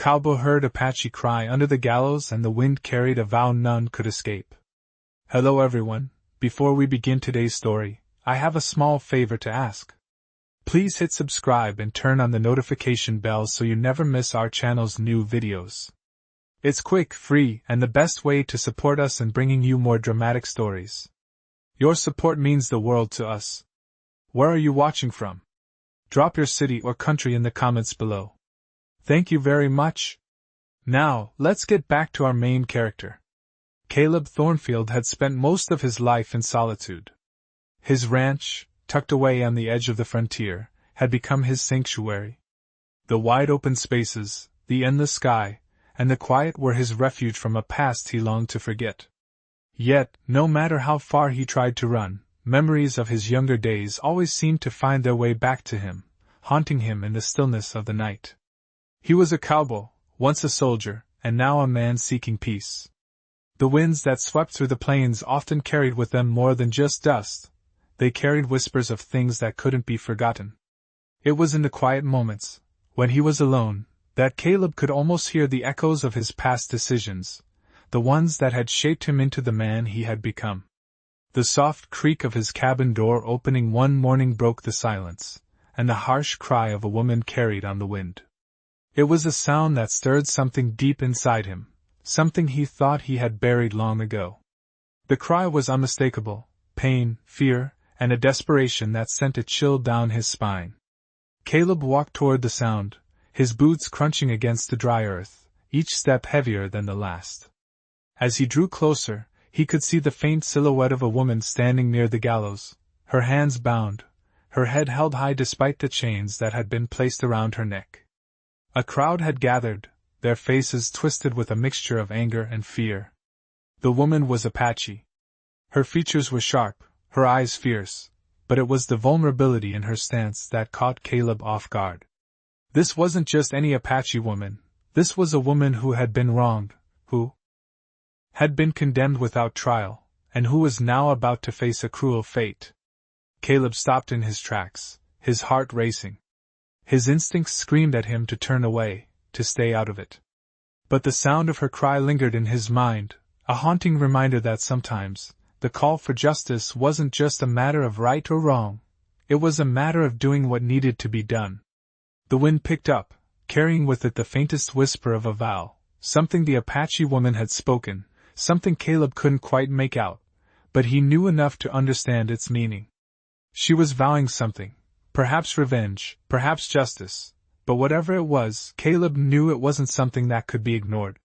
Cowboy heard Apache cry under the gallows and the wind carried a vow none could escape. Hello everyone, before we begin today's story, I have a small favor to ask. Please hit subscribe and turn on the notification bell so you never miss our channel's new videos. It's quick, free, and the best way to support us in bringing you more dramatic stories. Your support means the world to us. Where are you watching from? Drop your city or country in the comments below. Thank you very much. Now, let's get back to our main character. Caleb Thornfield had spent most of his life in solitude. His ranch, tucked away on the edge of the frontier, had become his sanctuary. The wide open spaces, the endless sky, and the quiet were his refuge from a past he longed to forget. Yet, no matter how far he tried to run, memories of his younger days always seemed to find their way back to him, haunting him in the stillness of the night. He was a cowboy, once a soldier, and now a man seeking peace. The winds that swept through the plains often carried with them more than just dust. They carried whispers of things that couldn't be forgotten. It was in the quiet moments, when he was alone, that Caleb could almost hear the echoes of his past decisions, the ones that had shaped him into the man he had become. The soft creak of his cabin door opening one morning broke the silence, and the harsh cry of a woman carried on the wind. It was a sound that stirred something deep inside him, something he thought he had buried long ago. The cry was unmistakable, pain, fear, and a desperation that sent a chill down his spine. Caleb walked toward the sound, his boots crunching against the dry earth, each step heavier than the last. As he drew closer, he could see the faint silhouette of a woman standing near the gallows, her hands bound, her head held high despite the chains that had been placed around her neck. A crowd had gathered, their faces twisted with a mixture of anger and fear. The woman was Apache. Her features were sharp, her eyes fierce, but it was the vulnerability in her stance that caught Caleb off guard. This wasn't just any Apache woman, this was a woman who had been wronged, who had been condemned without trial, and who was now about to face a cruel fate. Caleb stopped in his tracks, his heart racing. His instincts screamed at him to turn away, to stay out of it. But the sound of her cry lingered in his mind, a haunting reminder that sometimes, the call for justice wasn't just a matter of right or wrong, it was a matter of doing what needed to be done. The wind picked up, carrying with it the faintest whisper of a vow, something the Apache woman had spoken, something Caleb couldn't quite make out, but he knew enough to understand its meaning. She was vowing something. Perhaps revenge, perhaps justice, but whatever it was, Caleb knew it wasn't something that could be ignored.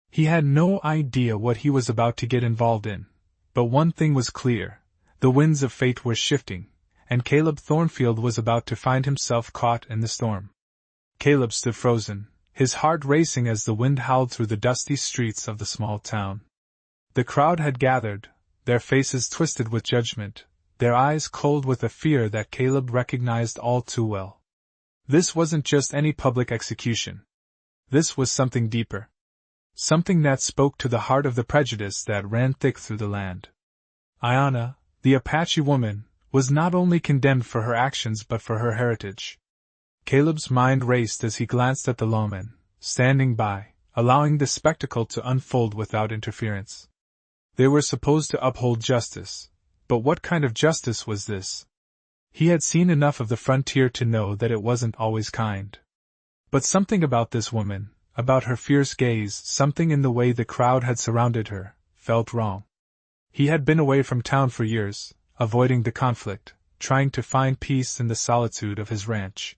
He had no idea what he was about to get involved in, but one thing was clear, the winds of fate were shifting, and Caleb Thornfield was about to find himself caught in the storm. Caleb stood frozen, his heart racing as the wind howled through the dusty streets of the small town. The crowd had gathered, their faces twisted with judgment, their eyes cold with a fear that Caleb recognized all too well. This wasn't just any public execution. This was something deeper. Something that spoke to the heart of the prejudice that ran thick through the land. Ayanna, the Apache woman, was not only condemned for her actions but for her heritage. Caleb's mind raced as he glanced at the lawmen, standing by, allowing the spectacle to unfold without interference. They were supposed to uphold justice. But what kind of justice was this? He had seen enough of the frontier to know that it wasn't always kind. But something about this woman, about her fierce gaze, something in the way the crowd had surrounded her, felt wrong. He had been away from town for years, avoiding the conflict, trying to find peace in the solitude of his ranch.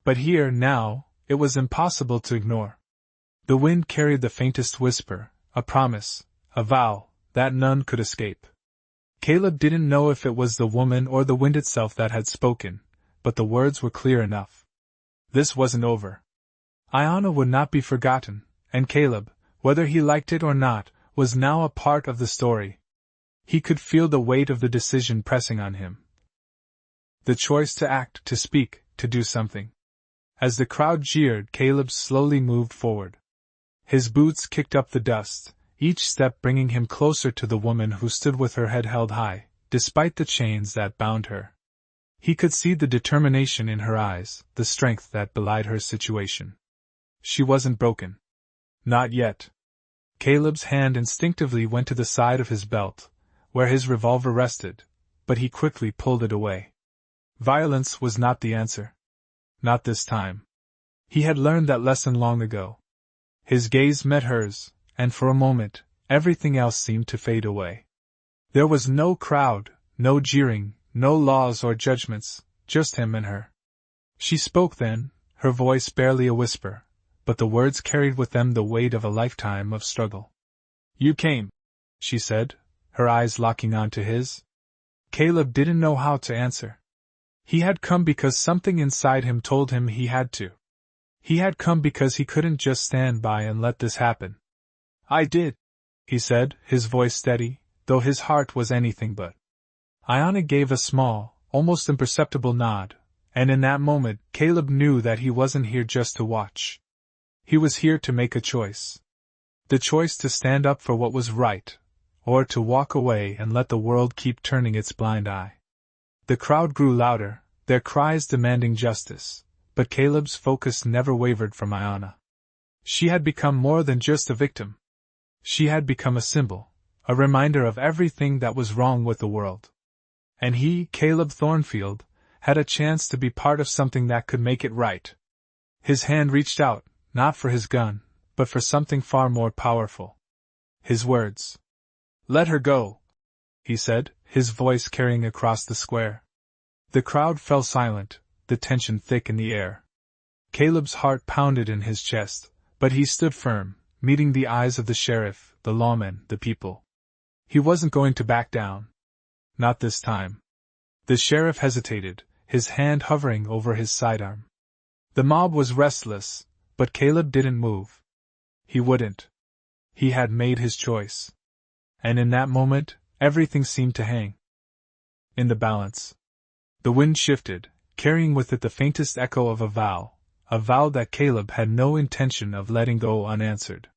But here, now, it was impossible to ignore. The wind carried the faintest whisper, a promise, a vow, that none could escape. Caleb didn't know if it was the woman or the wind itself that had spoken, but the words were clear enough. This wasn't over. Ayanna would not be forgotten, and Caleb, whether he liked it or not, was now a part of the story. He could feel the weight of the decision pressing on him. The choice to act, to speak, to do something. As the crowd jeered, Caleb slowly moved forward. His boots kicked up the dust, each step bringing him closer to the woman who stood with her head held high, despite the chains that bound her. He could see the determination in her eyes, the strength that belied her situation. She wasn't broken. Not yet. Caleb's hand instinctively went to the side of his belt, where his revolver rested, but he quickly pulled it away. Violence was not the answer. Not this time. He had learned that lesson long ago. His gaze met hers, and for a moment, everything else seemed to fade away. There was no crowd, no jeering, no laws or judgments, just him and her. She spoke then, her voice barely a whisper, but the words carried with them the weight of a lifetime of struggle. "You came," she said, her eyes locking onto his. Caleb didn't know how to answer. He had come because something inside him told him he had to. He had come because he couldn't just stand by and let this happen. "I did," he said, his voice steady, though his heart was anything but. Ayanna gave a small, almost imperceptible nod, and in that moment Caleb knew that he wasn't here just to watch. He was here to make a choice. The choice to stand up for what was right, or to walk away and let the world keep turning its blind eye. The crowd grew louder, their cries demanding justice, but Caleb's focus never wavered from Ayanna. She had become more than just a victim. She had become a symbol, a reminder of everything that was wrong with the world. And he, Caleb Thornfield, had a chance to be part of something that could make it right. His hand reached out, not for his gun, but for something far more powerful. His words. "Let her go," he said, his voice carrying across the square. The crowd fell silent, the tension thick in the air. Caleb's heart pounded in his chest, but he stood firm, meeting the eyes of the sheriff, the lawmen, the people. He wasn't going to back down. Not this time. The sheriff hesitated, his hand hovering over his sidearm. The mob was restless, but Caleb didn't move. He wouldn't. He had made his choice. And in that moment, everything seemed to hang in the balance. The wind shifted, carrying with it the faintest echo of a vow that Caleb had no intention of letting go unanswered.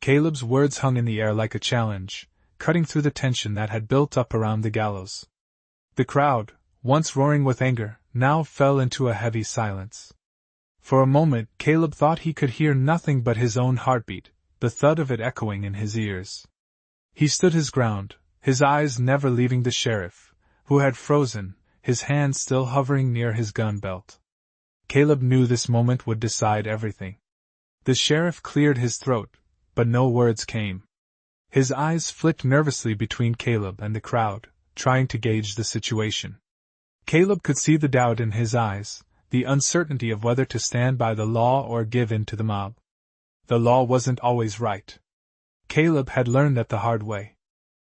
Caleb's words hung in the air like a challenge, cutting through the tension that had built up around the gallows. The crowd, once roaring with anger, now fell into a heavy silence. For a moment Caleb thought he could hear nothing but his own heartbeat, the thud of it echoing in his ears. He stood his ground, his eyes never leaving the sheriff, who had frozen, his hand still hovering near his gun belt. Caleb knew this moment would decide everything. The sheriff cleared his throat, but no words came. His eyes flicked nervously between Caleb and the crowd, trying to gauge the situation. Caleb could see the doubt in his eyes, the uncertainty of whether to stand by the law or give in to the mob. The law wasn't always right. Caleb had learned that the hard way.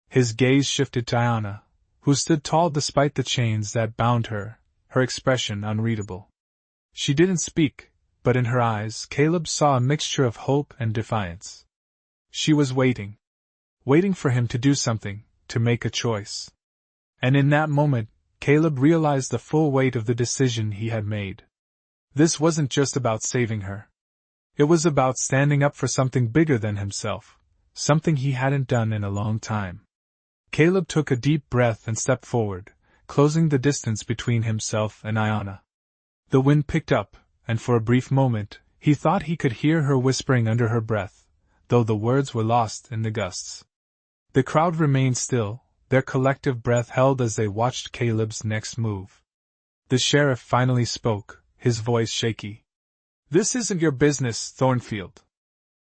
His gaze shifted to Ayanna, who stood tall despite the chains that bound her, her expression unreadable. She didn't speak, but in her eyes Caleb saw a mixture of hope and defiance. She was waiting. Waiting for him to do something, to make a choice. And in that moment, Caleb realized the full weight of the decision he had made. This wasn't just about saving her. It was about standing up for something bigger than himself, something he hadn't done in a long time. Caleb took a deep breath and stepped forward, closing the distance between himself and Ayanna. The wind picked up, and for a brief moment, he thought he could hear her whispering under her breath, though the words were lost in the gusts. The crowd remained still, their collective breath held as they watched Caleb's next move. The sheriff finally spoke, his voice shaky. "This isn't your business, Thornfield.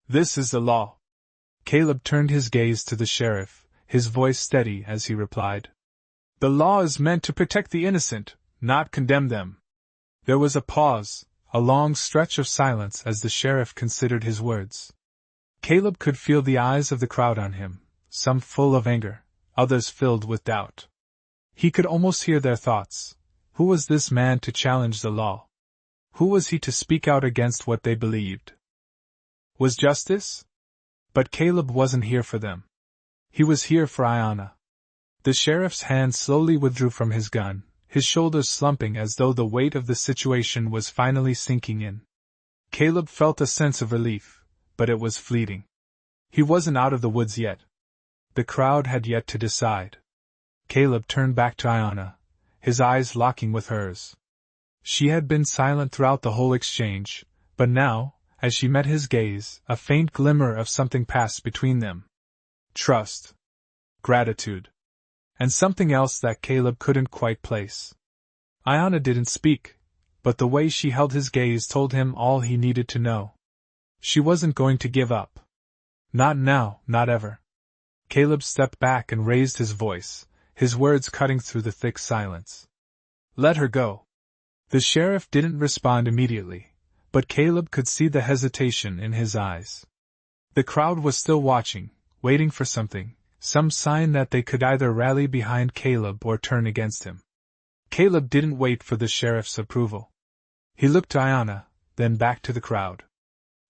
This is the law." Caleb turned his gaze to the sheriff, his voice steady as he replied. "The law is meant to protect the innocent, not condemn them." There was a pause, a long stretch of silence as the sheriff considered his words. Caleb could feel the eyes of the crowd on him, some full of anger, others filled with doubt. He could almost hear their thoughts. Who was this man to challenge the law? Who was he to speak out against what they believed? Was justice? But Caleb wasn't here for them. He was here for Ayanna. The sheriff's hand slowly withdrew from his gun, his shoulders slumping as though the weight of the situation was finally sinking in. Caleb felt a sense of relief, but it was fleeting. He wasn't out of the woods yet. The crowd had yet to decide. Caleb turned back to Ayanna, his eyes locking with hers. She had been silent throughout the whole exchange, but now, as she met his gaze, a faint glimmer of something passed between them. Trust. Gratitude. And something else that Caleb couldn't quite place. Ayanna didn't speak, but the way she held his gaze told him all he needed to know. She wasn't going to give up. Not now, not ever. Caleb stepped back and raised his voice, his words cutting through the thick silence. Let her go. The sheriff didn't respond immediately, but Caleb could see the hesitation in his eyes. The crowd was still watching, waiting for something, some sign that they could either rally behind Caleb or turn against him. Caleb didn't wait for the sheriff's approval. He looked to Ayanna, then back to the crowd.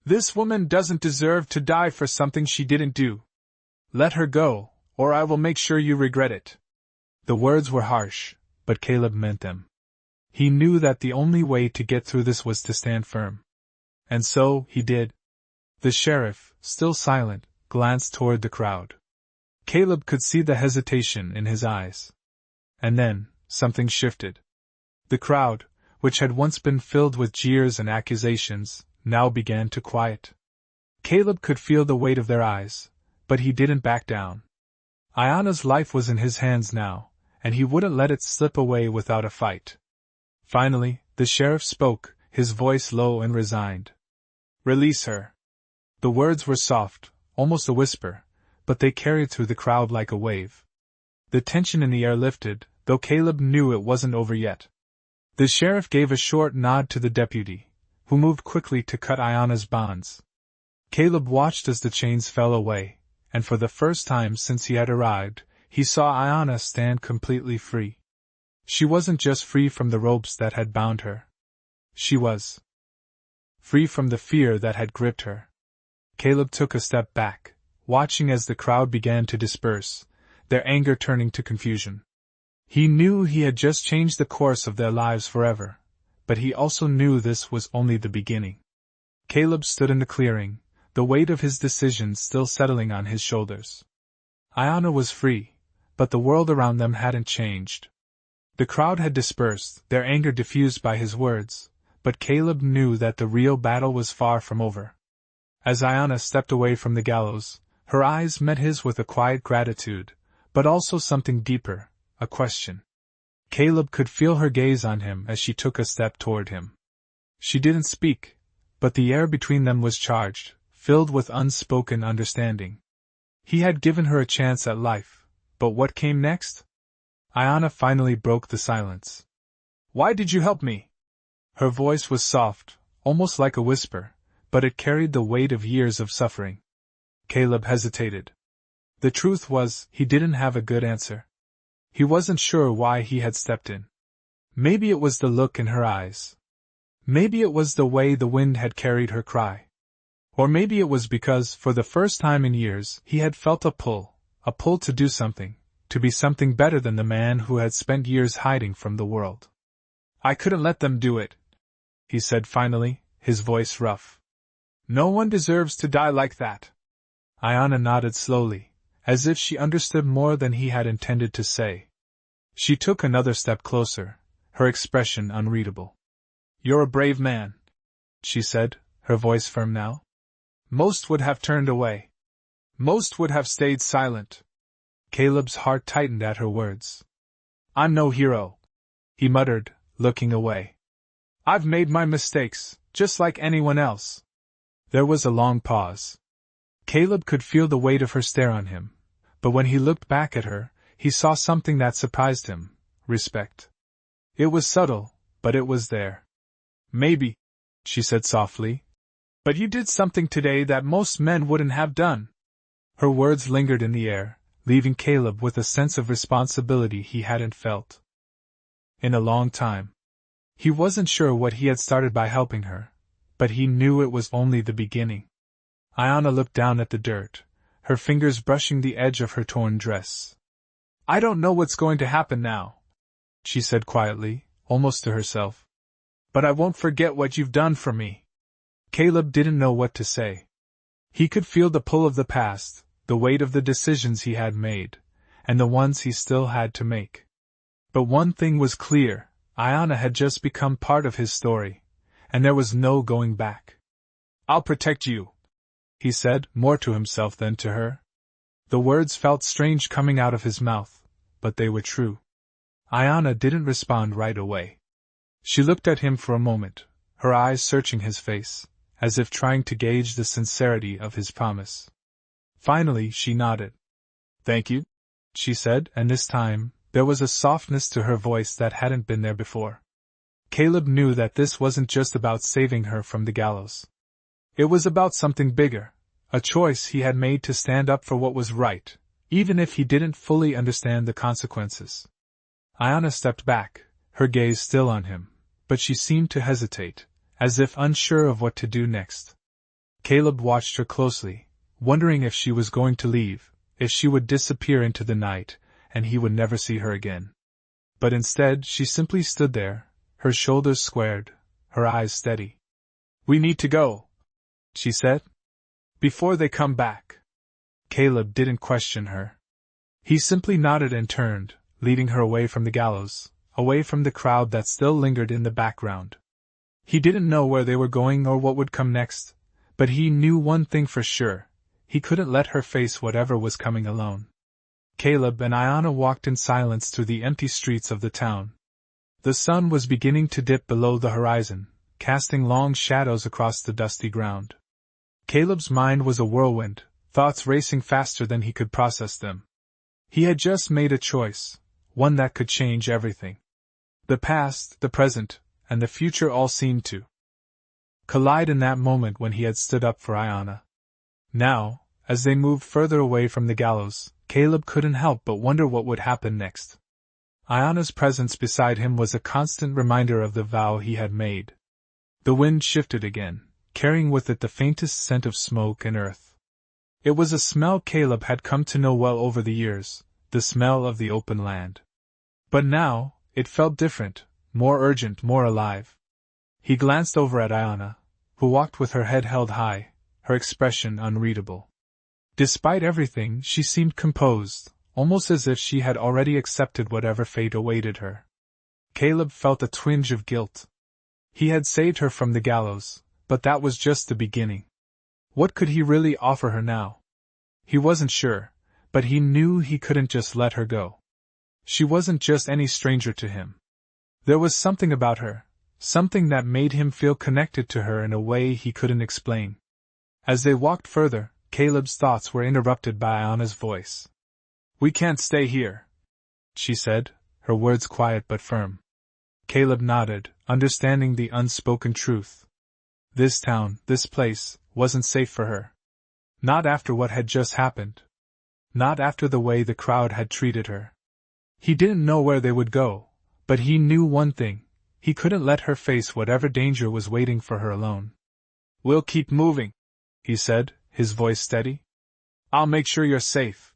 This woman doesn't deserve to die for something she didn't do. Let her go, or I will make sure you regret it. The words were harsh, but Caleb meant them. He knew that the only way to get through this was to stand firm. And so, he did. The sheriff, still silent, glanced toward the crowd. Caleb could see the hesitation in his eyes. And then, something shifted. The crowd, which had once been filled with jeers and accusations, now began to quiet. Caleb could feel the weight of their eyes, but he didn't back down. Ayanna's life was in his hands now, and he wouldn't let it slip away without a fight. Finally, the sheriff spoke, his voice low and resigned. Release her. The words were soft, almost a whisper, but they carried through the crowd like a wave. The tension in the air lifted, though Caleb knew it wasn't over yet. The sheriff gave a short nod to the deputy, who moved quickly to cut Ayanna's bonds. Caleb watched as the chains fell away, and for the first time since he had arrived, he saw Ayanna stand completely free. She wasn't just free from the ropes that had bound her. She was free from the fear that had gripped her. Caleb took a step back, watching as the crowd began to disperse, their anger turning to confusion. He knew he had just changed the course of their lives forever, but he also knew this was only the beginning. Caleb stood in the clearing, the weight of his decision still settling on his shoulders. Ayanna was free, but the world around them hadn't changed. The crowd had dispersed, their anger diffused by his words, but Caleb knew that the real battle was far from over. As Ayanna stepped away from the gallows, her eyes met his with a quiet gratitude, but also something deeper, a question. Caleb could feel her gaze on him as she took a step toward him. She didn't speak, but the air between them was charged, filled with unspoken understanding. He had given her a chance at life, but what came next? Ayanna finally broke the silence. Why did you help me? Her voice was soft, almost like a whisper, but it carried the weight of years of suffering. Caleb hesitated. The truth was, he didn't have a good answer. He wasn't sure why he had stepped in. Maybe it was the look in her eyes. Maybe it was the way the wind had carried her cry. Or maybe it was because, for the first time in years, he had felt a pull to do something, to be something better than the man who had spent years hiding from the world. I couldn't let them do it, he said finally, his voice rough. No one deserves to die like that. Ayanna nodded slowly, as if she understood more than he had intended to say. She took another step closer, her expression unreadable. You're a brave man, she said, her voice firm now. Most would have turned away. Most would have stayed silent. Caleb's heart tightened at her words. I'm no hero, he muttered, looking away. I've made my mistakes, just like anyone else. There was a long pause. Caleb could feel the weight of her stare on him, but when he looked back at her, he saw something that surprised him, respect. It was subtle, but it was there. Maybe, she said softly, but you did something today that most men wouldn't have done. Her words lingered in the air, leaving Caleb with a sense of responsibility he hadn't felt in a long time. He wasn't sure what he had started by helping her, but he knew it was only the beginning. Ayanna looked down at the dirt, her fingers brushing the edge of her torn dress. I don't know what's going to happen now, she said quietly, almost to herself. But I won't forget what you've done for me. Caleb didn't know what to say. He could feel the pull of the past, the weight of the decisions he had made, and the ones he still had to make. But one thing was clear, Ayanna had just become part of his story, and there was no going back. I'll protect you, he said, more to himself than to her. The words felt strange coming out of his mouth, but they were true. Ayanna didn't respond right away. She looked at him for a moment, her eyes searching his face, as if trying to gauge the sincerity of his promise. Finally, she nodded. Thank you, she said, and this time, there was a softness to her voice that hadn't been there before. Caleb knew that this wasn't just about saving her from the gallows. It was about something bigger, a choice he had made to stand up for what was right, even if he didn't fully understand the consequences. Ayanna stepped back, her gaze still on him, but she seemed to hesitate, as if unsure of what to do next. Caleb watched her closely, wondering if she was going to leave, if she would disappear into the night, and he would never see her again. But instead, she simply stood there, her shoulders squared, her eyes steady. We need to go, she said. Before they come back. Caleb didn't question her. He simply nodded and turned, leading her away from the gallows, away from the crowd that still lingered in the background. He didn't know where they were going or what would come next, but he knew one thing for sure: he couldn't let her face whatever was coming alone. Caleb and Ayanna walked in silence through the empty streets of the town. The sun was beginning to dip below the horizon, casting long shadows across the dusty ground. Caleb's mind was a whirlwind, thoughts racing faster than he could process them. He had just made a choice, one that could change everything. The past, the present, and the future all seemed to collide in that moment when he had stood up for Ayanna. Now, as they moved further away from the gallows, Caleb couldn't help but wonder what would happen next. Ayanna's presence beside him was a constant reminder of the vow he had made. The wind shifted again, carrying with it the faintest scent of smoke and earth. It was a smell Caleb had come to know well over the years, the smell of the open land. But now, it felt different, more urgent, more alive. He glanced over at Ayanna, who walked with her head held high, her expression unreadable. Despite everything, she seemed composed, almost as if she had already accepted whatever fate awaited her. Caleb felt a twinge of guilt. He had saved her from the gallows, but that was just the beginning. What could he really offer her now? He wasn't sure, but he knew he couldn't just let her go. She wasn't just any stranger to him. There was something about her, something that made him feel connected to her in a way he couldn't explain. As they walked further, Caleb's thoughts were interrupted by Ayanna's voice. We can't stay here, she said, her words quiet but firm. Caleb nodded, understanding the unspoken truth. This town, this place, wasn't safe for her. Not after what had just happened. Not after the way the crowd had treated her. He didn't know where they would go, but he knew one thing: he couldn't let her face whatever danger was waiting for her alone. We'll keep moving, he said, his voice steady. I'll make sure you're safe.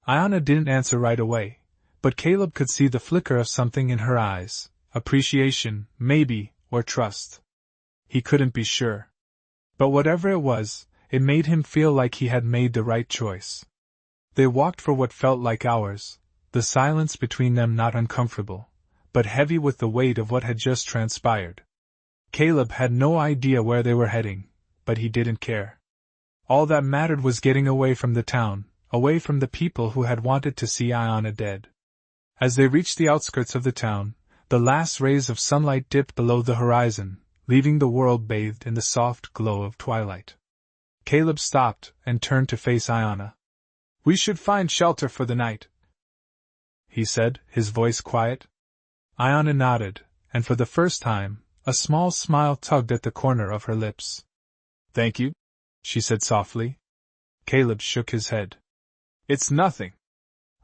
Ayanna didn't answer right away, but Caleb could see the flicker of something in her eyes, appreciation, maybe, or trust. He couldn't be sure. But whatever it was, it made him feel like he had made the right choice. They walked for what felt like hours, the silence between them not uncomfortable, but heavy with the weight of what had just transpired. Caleb had no idea where they were heading, but he didn't care. All that mattered was getting away from the town, away from the people who had wanted to see Ayanna dead. As they reached the outskirts of the town, the last rays of sunlight dipped below the horizon, leaving the world bathed in the soft glow of twilight. Caleb stopped and turned to face Ayanna. We should find shelter for the night, he said, his voice quiet. Ayanna nodded, and for the first time, a small smile tugged at the corner of her lips. Thank you, she said softly. Caleb shook his head. It's nothing.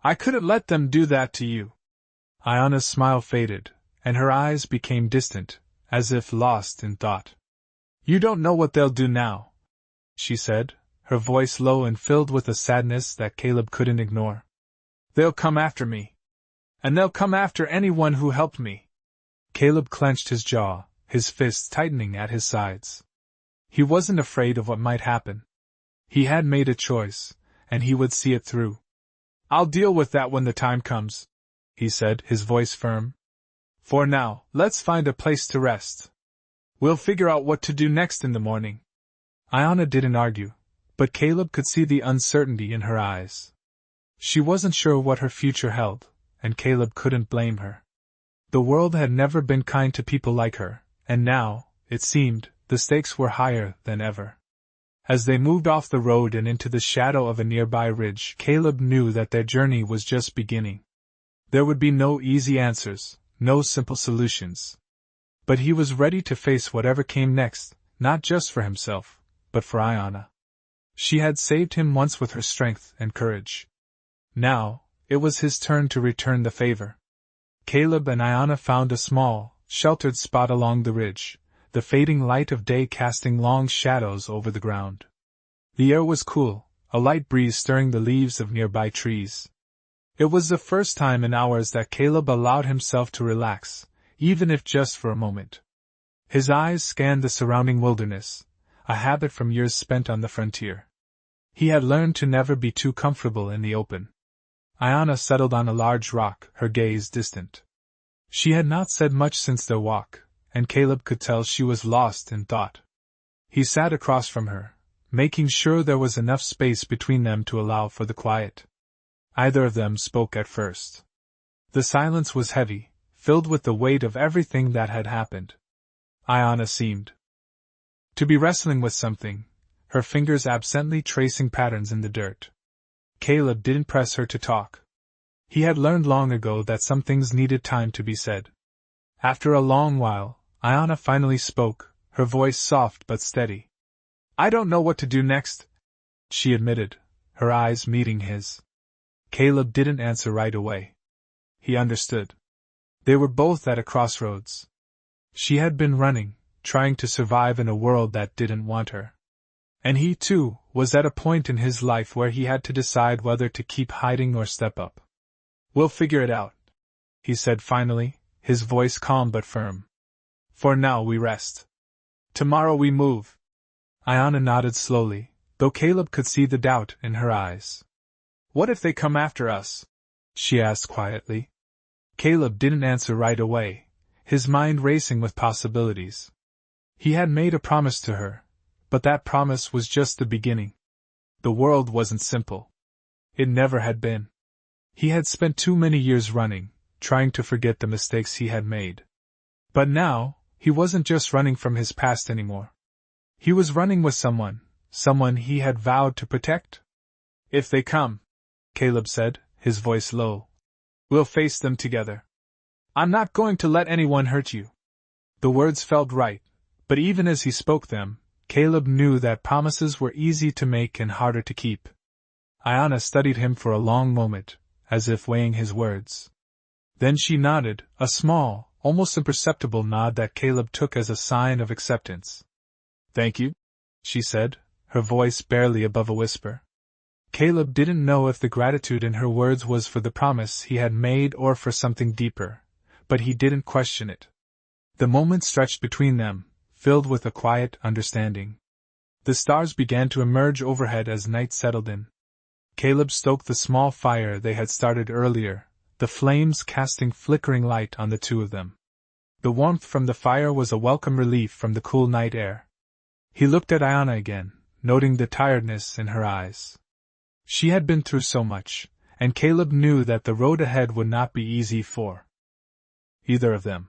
I couldn't let them do that to you. Ayanna's smile faded, and her eyes became distant, as if lost in thought. You don't know what they'll do now, she said, her voice low and filled with a sadness that Caleb couldn't ignore. They'll come after me. And they'll come after anyone who helped me. Caleb clenched his jaw, his fists tightening at his sides. He wasn't afraid of what might happen. He had made a choice, and he would see it through. I'll deal with that when the time comes, he said, his voice firm. For now, let's find a place to rest. We'll figure out what to do next in the morning. Iona didn't argue, but Caleb could see the uncertainty in her eyes. She wasn't sure what her future held, and Caleb couldn't blame her. The world had never been kind to people like her, and now, it seemed, the stakes were higher than ever. As they moved off the road and into the shadow of a nearby ridge, Caleb knew that their journey was just beginning. There would be no easy answers, no simple solutions. But he was ready to face whatever came next, not just for himself, but for Iona. She had saved him once with her strength and courage. Now, it was his turn to return the favor. Caleb and Iona found a small, sheltered spot along the ridge, the fading light of day casting long shadows over the ground. The air was cool, a light breeze stirring the leaves of nearby trees. It was the first time in hours that Caleb allowed himself to relax, even if just for a moment. His eyes scanned the surrounding wilderness, a habit from years spent on the frontier. He had learned to never be too comfortable in the open. Iona settled on a large rock, her gaze distant. She had not said much since their walk, and Caleb could tell she was lost in thought. He sat across from her, making sure there was enough space between them to allow for the quiet. Neither of them spoke at first. The silence was heavy, filled with the weight of everything that had happened. Iona seemed to be wrestling with something, her fingers absently tracing patterns in the dirt. Caleb didn't press her to talk. He had learned long ago that some things needed time to be said. After a long while, Iona finally spoke, her voice soft but steady. "I don't know what to do next," she admitted, her eyes meeting his. Caleb didn't answer right away. He understood. They were both at a crossroads. She had been running, trying to survive in a world that didn't want her. And he, too, was at a point in his life where he had to decide whether to keep hiding or step up. "We'll figure it out," he said finally, his voice calm but firm. "For now we rest. Tomorrow we move." Iona nodded slowly, though Caleb could see the doubt in her eyes. "What if they come after us?" she asked quietly. Caleb didn't answer right away, his mind racing with possibilities. He had made a promise to her, but that promise was just the beginning. The world wasn't simple. It never had been. He had spent too many years running, trying to forget the mistakes he had made. But now, he wasn't just running from his past anymore. He was running with someone he had vowed to protect. "If they come," Caleb said, his voice low, "we'll face them together. I'm not going to let anyone hurt you." The words felt right, but even as he spoke them, Caleb knew that promises were easy to make and harder to keep. Iona studied him for a long moment, as if weighing his words. Then she nodded, a small, almost imperceptible nod that Caleb took as a sign of acceptance. "Thank you," she said, her voice barely above a whisper. Caleb didn't know if the gratitude in her words was for the promise he had made or for something deeper, but he didn't question it. The moment stretched between them, filled with a quiet understanding. The stars began to emerge overhead as night settled in. Caleb stoked the small fire they had started earlier, the flames casting flickering light on the two of them. The warmth from the fire was a welcome relief from the cool night air. He looked at Iona again, noting the tiredness in her eyes. She had been through so much, and Caleb knew that the road ahead would not be easy for either of them.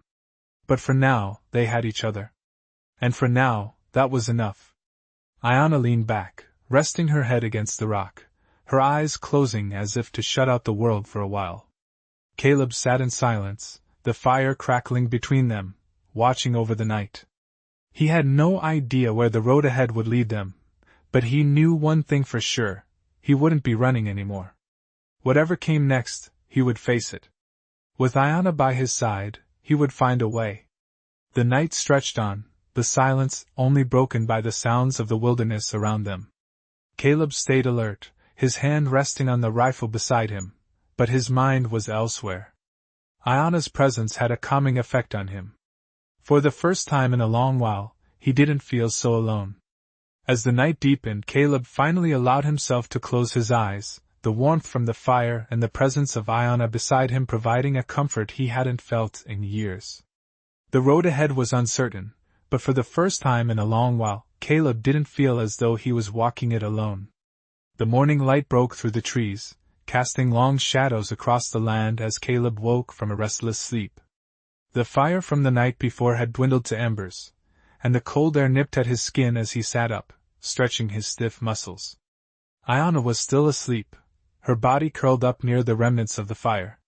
But for now, they had each other. And for now, that was enough. Iona leaned back, resting her head against the rock, her eyes closing as if to shut out the world for a while. Caleb sat in silence, the fire crackling between them, watching over the night. He had no idea where the road ahead would lead them, but he knew one thing for sure: he wouldn't be running anymore. Whatever came next, he would face it. With Iona by his side, he would find a way. The night stretched on, the silence only broken by the sounds of the wilderness around them. Caleb stayed alert, his hand resting on the rifle beside him, but his mind was elsewhere. Iona's presence had a calming effect on him. For the first time in a long while, he didn't feel so alone. As the night deepened, Caleb finally allowed himself to close his eyes, the warmth from the fire and the presence of Iona beside him providing a comfort he hadn't felt in years. The road ahead was uncertain, but for the first time in a long while, Caleb didn't feel as though he was walking it alone. The morning light broke through the trees, casting long shadows across the land as Caleb woke from a restless sleep. The fire from the night before had dwindled to embers, and the cold air nipped at his skin as he sat up, stretching his stiff muscles. Ayanna was still asleep, her body curled up near the remnants of the fire.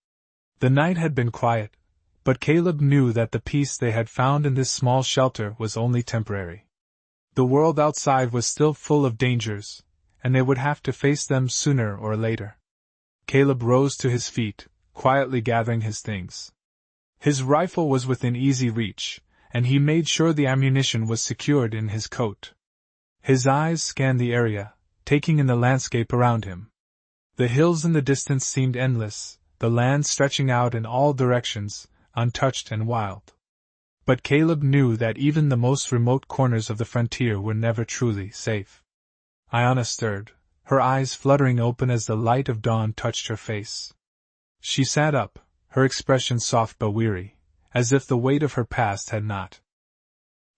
The night had been quiet, but Caleb knew that the peace they had found in this small shelter was only temporary. The world outside was still full of dangers, and they would have to face them sooner or later. Caleb rose to his feet, quietly gathering his things. His rifle was within easy reach, and he made sure the ammunition was secured in his coat. His eyes scanned the area, taking in the landscape around him. The hills in the distance seemed endless, the land stretching out in all directions, untouched and wild. But Caleb knew that even the most remote corners of the frontier were never truly safe. Ayanna stirred, her eyes fluttering open as the light of dawn touched her face. She sat up, her expression soft but weary, as if the weight of her past had not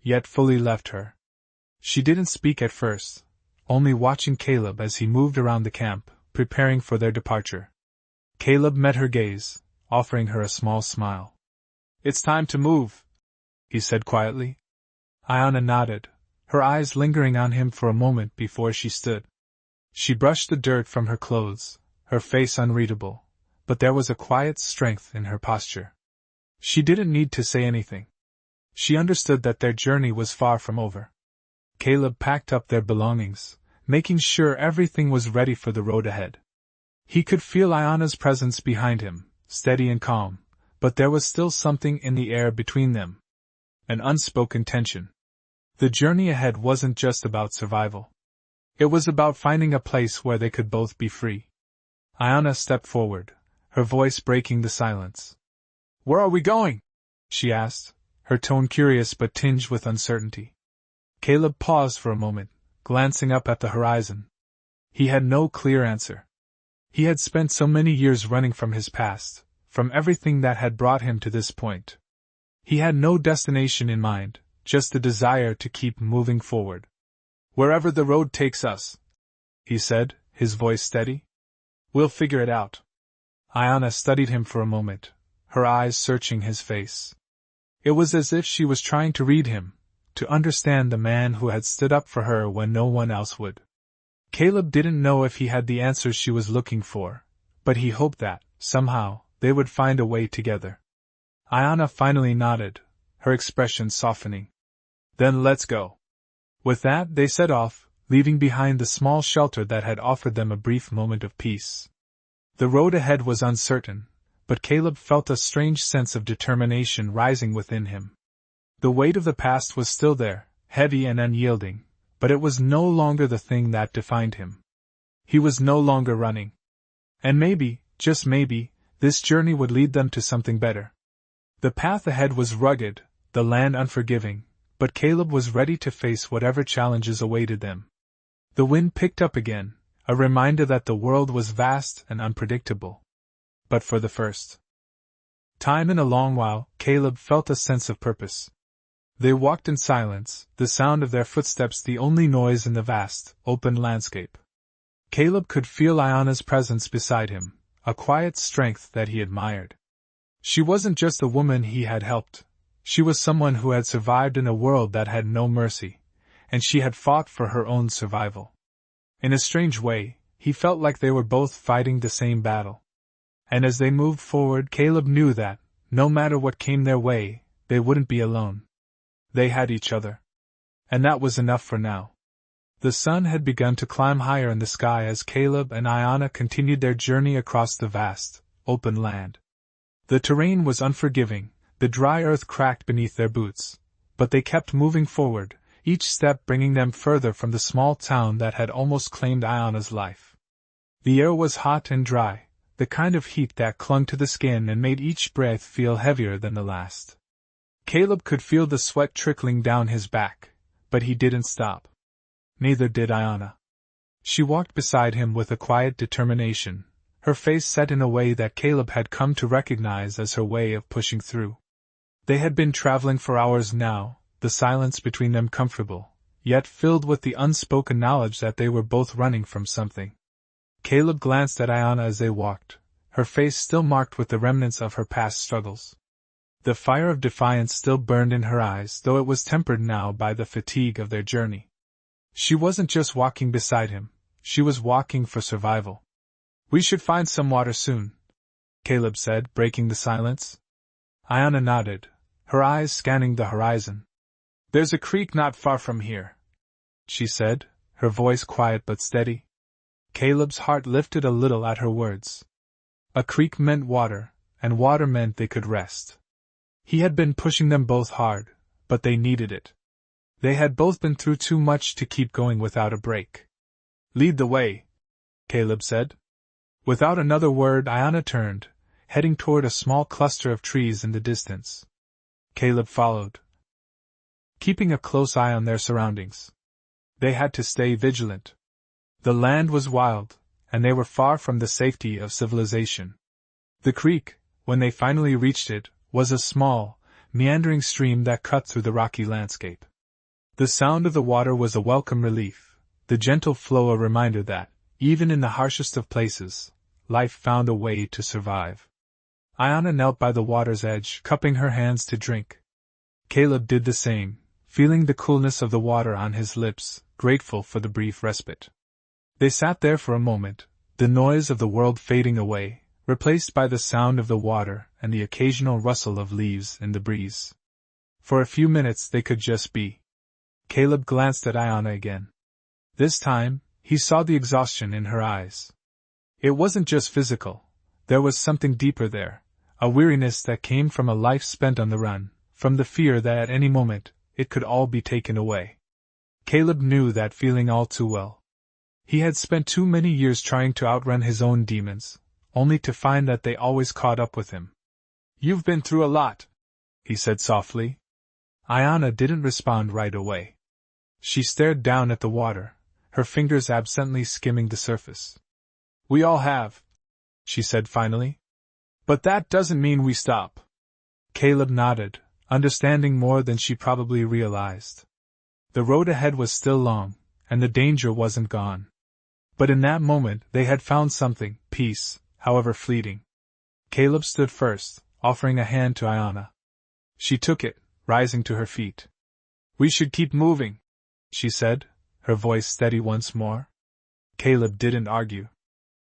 yet fully left her. She didn't speak at first, only watching Caleb as he moved around the camp, preparing for their departure. Caleb met her gaze, offering her a small smile. "It's time to move," he said quietly. Ayanna nodded, her eyes lingering on him for a moment before she stood. She brushed the dirt from her clothes, her face unreadable, but there was a quiet strength in her posture. She didn't need to say anything. She understood that their journey was far from over. Caleb packed up their belongings, making sure everything was ready for the road ahead. He could feel Ayanna's presence behind him, steady and calm, but there was still something in the air between them. An unspoken tension. The journey ahead wasn't just about survival. It was about finding a place where they could both be free. Ayanna stepped forward, her voice breaking the silence. "Where are we going?" she asked, her tone curious but tinged with uncertainty. Caleb paused for a moment, glancing up at the horizon. He had no clear answer. He had spent so many years running from his past, from everything that had brought him to this point. He had no destination in mind, just the desire to keep moving forward. "Wherever the road takes us," he said, his voice steady. "We'll figure it out." Ayanna studied him for a moment, her eyes searching his face. It was as if she was trying to read him, to understand the man who had stood up for her when no one else would. Caleb didn't know if he had the answers she was looking for, but he hoped that, somehow, they would find a way together. Ayanna finally nodded, her expression softening. "Then let's go." With that, they set off, leaving behind the small shelter that had offered them a brief moment of peace. The road ahead was uncertain, but Caleb felt a strange sense of determination rising within him. The weight of the past was still there, heavy and unyielding, but it was no longer the thing that defined him. He was no longer running. And maybe, just maybe, this journey would lead them to something better. The path ahead was rugged, the land unforgiving, but Caleb was ready to face whatever challenges awaited them. The wind picked up again, a reminder that the world was vast and unpredictable. But for the first time in a long while, Caleb felt a sense of purpose. They walked in silence, the sound of their footsteps the only noise in the vast, open landscape. Caleb could feel Ayanna's presence beside him, a quiet strength that he admired. She wasn't just a woman he had helped. She was someone who had survived in a world that had no mercy, and she had fought for her own survival. In a strange way, he felt like they were both fighting the same battle. And as they moved forward, Caleb knew that, no matter what came their way, they wouldn't be alone. They had each other. And that was enough for now. The sun had begun to climb higher in the sky as Caleb and Ayanna continued their journey across the vast, open land. The terrain was unforgiving, the dry earth cracked beneath their boots, but they kept moving forward, each step bringing them further from the small town that had almost claimed Ayanna's life. The air was hot and dry, the kind of heat that clung to the skin and made each breath feel heavier than the last. Caleb could feel the sweat trickling down his back, but he didn't stop. Neither did Ayanna. She walked beside him with a quiet determination, her face set in a way that Caleb had come to recognize as her way of pushing through. They had been traveling for hours now, the silence between them comfortable, yet filled with the unspoken knowledge that they were both running from something. Caleb glanced at Ayanna as they walked, her face still marked with the remnants of her past struggles. The fire of defiance still burned in her eyes, though it was tempered now by the fatigue of their journey. She wasn't just walking beside him, she was walking for survival. "We should find some water soon," Caleb said, breaking the silence. Ayanna nodded, her eyes scanning the horizon. "There's a creek not far from here," she said, her voice quiet but steady. Caleb's heart lifted a little at her words. A creek meant water, and water meant they could rest. He had been pushing them both hard, but they needed it. They had both been through too much to keep going without a break. "Lead the way," Caleb said. Without another word, Ayanna turned, heading toward a small cluster of trees in the distance. Caleb followed, keeping a close eye on their surroundings. They had to stay vigilant. The land was wild, and they were far from the safety of civilization. The creek, when they finally reached it, was a small, meandering stream that cut through the rocky landscape. The sound of the water was a welcome relief, the gentle flow a reminder that, even in the harshest of places, life found a way to survive. Ayanna knelt by the water's edge, cupping her hands to drink. Caleb did the same, feeling the coolness of the water on his lips, grateful for the brief respite. They sat there for a moment, the noise of the world fading away, replaced by the sound of the water and the occasional rustle of leaves in the breeze. For a few minutes they could just be. Caleb glanced at Ayanna again. This time, he saw the exhaustion in her eyes. It wasn't just physical, there was something deeper there, a weariness that came from a life spent on the run, from the fear that at any moment, it could all be taken away. Caleb knew that feeling all too well. He had spent too many years trying to outrun his own demons, only to find that they always caught up with him. "You've been through a lot," he said softly. Ayanna didn't respond right away. She stared down at the water, her fingers absently skimming the surface. "We all have," she said finally. "But that doesn't mean we stop." Caleb nodded, understanding more than she probably realized. The road ahead was still long, and the danger wasn't gone. But in that moment they had found something, peace, however fleeting. Caleb stood first, offering a hand to Ayanna. She took it, rising to her feet. "We should keep moving," she said, her voice steady once more. Caleb didn't argue.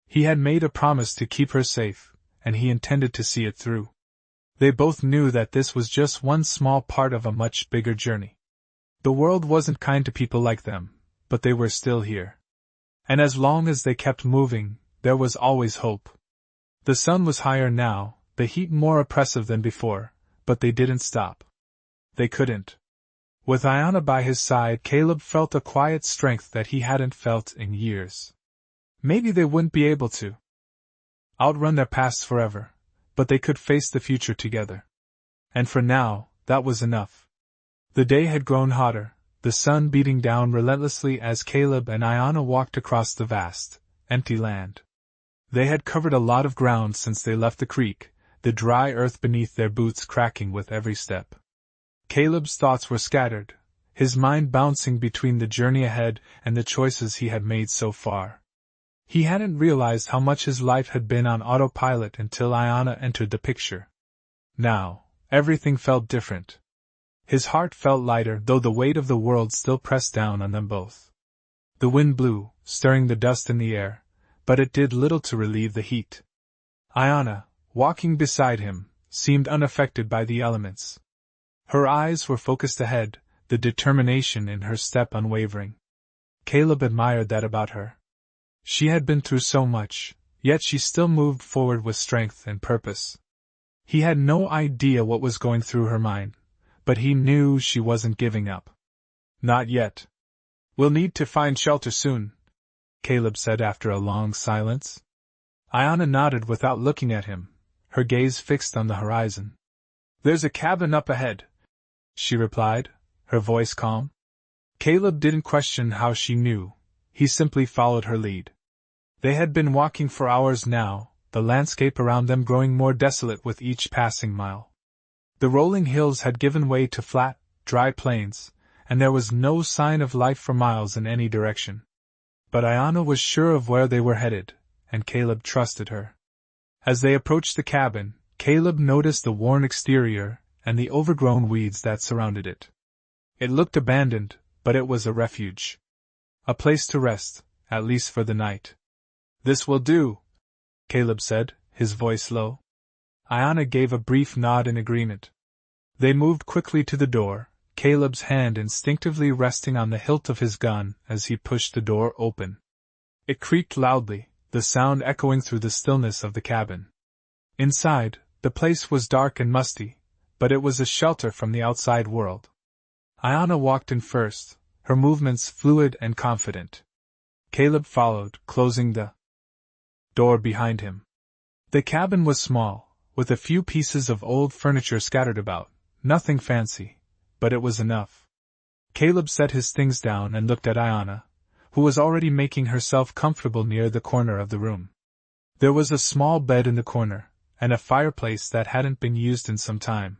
He had made a promise to keep her safe, and he intended to see it through. They both knew that this was just one small part of a much bigger journey. The world wasn't kind to people like them, but they were still here. And as long as they kept moving, there was always hope. The sun was higher now, the heat more oppressive than before, but they didn't stop. They couldn't. With Ayanna by his side, Caleb felt a quiet strength that he hadn't felt in years. Maybe they wouldn't be able to outrun their pasts forever, but they could face the future together. And for now, that was enough. The day had grown hotter, the sun beating down relentlessly as Caleb and Ayanna walked across the vast, empty land. They had covered a lot of ground since they left the creek, the dry earth beneath their boots cracking with every step. Caleb's thoughts were scattered, his mind bouncing between the journey ahead and the choices he had made so far. He hadn't realized how much his life had been on autopilot until Ayanna entered the picture. Now, everything felt different. His heart felt lighter, though the weight of the world still pressed down on them both. The wind blew, stirring the dust in the air, but it did little to relieve the heat. Ayanna, walking beside him, seemed unaffected by the elements. Her eyes were focused ahead, the determination in her step unwavering. Caleb admired that about her. She had been through so much, yet she still moved forward with strength and purpose. He had no idea what was going through her mind, but he knew she wasn't giving up. "Not yet. We'll need to find shelter soon," Caleb said after a long silence. Ayanna nodded without looking at him, her gaze fixed on the horizon. "There's a cabin up ahead," she replied, her voice calm. Caleb didn't question how she knew, he simply followed her lead. They had been walking for hours now, the landscape around them growing more desolate with each passing mile. The rolling hills had given way to flat, dry plains, and there was no sign of life for miles in any direction. But Ayanna was sure of where they were headed, and Caleb trusted her. As they approached the cabin, Caleb noticed the worn exterior and the overgrown weeds that surrounded it. It looked abandoned, but it was a refuge. A place to rest, at least for the night. "This will do," Caleb said, his voice low. Ayanna gave a brief nod in agreement. They moved quickly to the door, Caleb's hand instinctively resting on the hilt of his gun as he pushed the door open. It creaked loudly, the sound echoing through the stillness of the cabin. Inside, the place was dark and musty, but it was a shelter from the outside world. Ayanna walked in first, her movements fluid and confident. Caleb followed, closing the door behind him. The cabin was small, with a few pieces of old furniture scattered about, nothing fancy, but it was enough. Caleb set his things down and looked at Ayanna, who was already making herself comfortable near the corner of the room. There was a small bed in the corner, and a fireplace that hadn't been used in some time.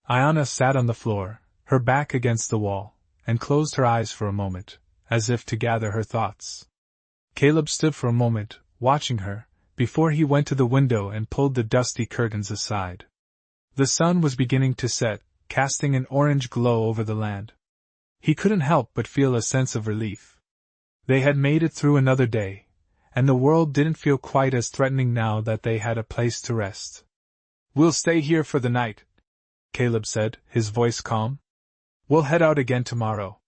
Ayanna sat on the floor, her back against the wall, and closed her eyes for a moment, as if to gather her thoughts. Caleb stood for a moment, watching her, before he went to the window and pulled the dusty curtains aside. The sun was beginning to set, casting an orange glow over the land. He couldn't help but feel a sense of relief. They had made it through another day, and the world didn't feel quite as threatening now that they had a place to rest. "We'll stay here for the night," Caleb said, his voice calm. "We'll head out again tomorrow."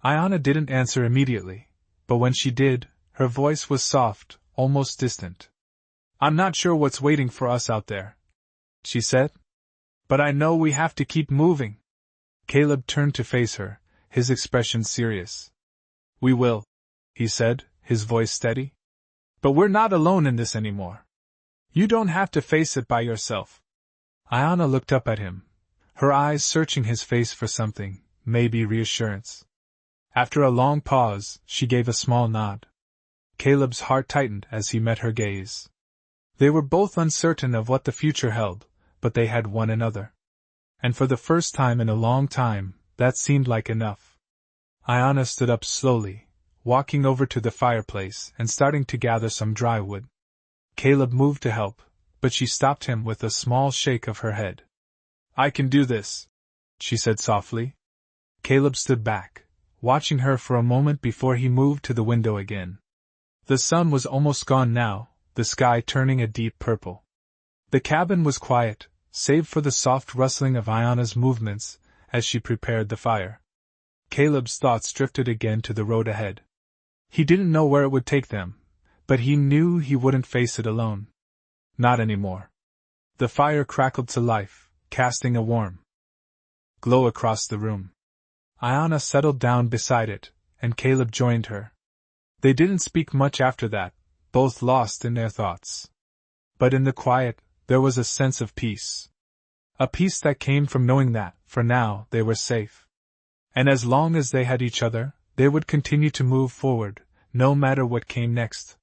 Ayanna didn't answer immediately, but when she did, her voice was soft, almost distant. "I'm not sure what's waiting for us out there," she said. "But I know we have to keep moving." Caleb turned to face her, his expression serious. "We will," he said, his voice steady. "But we're not alone in this anymore. You don't have to face it by yourself." Ayanna looked up at him, her eyes searching his face for something, maybe reassurance. After a long pause, she gave a small nod. Caleb's heart tightened as he met her gaze. They were both uncertain of what the future held, but they had one another. And for the first time in a long time, that seemed like enough. Ayanna stood up slowly, walking over to the fireplace and starting to gather some dry wood. Caleb moved to help, but she stopped him with a small shake of her head. "I can do this," she said softly. Caleb stood back, watching her for a moment before he moved to the window again. The sun was almost gone now, the sky turning a deep purple. The cabin was quiet, save for the soft rustling of Ayanna's movements as she prepared the fire. Caleb's thoughts drifted again to the road ahead. He didn't know where it would take them, but he knew he wouldn't face it alone. Not anymore. The fire crackled to life, casting a warm glow across the room. Ayanna settled down beside it, and Caleb joined her. They didn't speak much after that, both lost in their thoughts. But in the quiet, there was a sense of peace. A peace that came from knowing that, for now, they were safe. And as long as they had each other, they would continue to move forward, no matter what came next.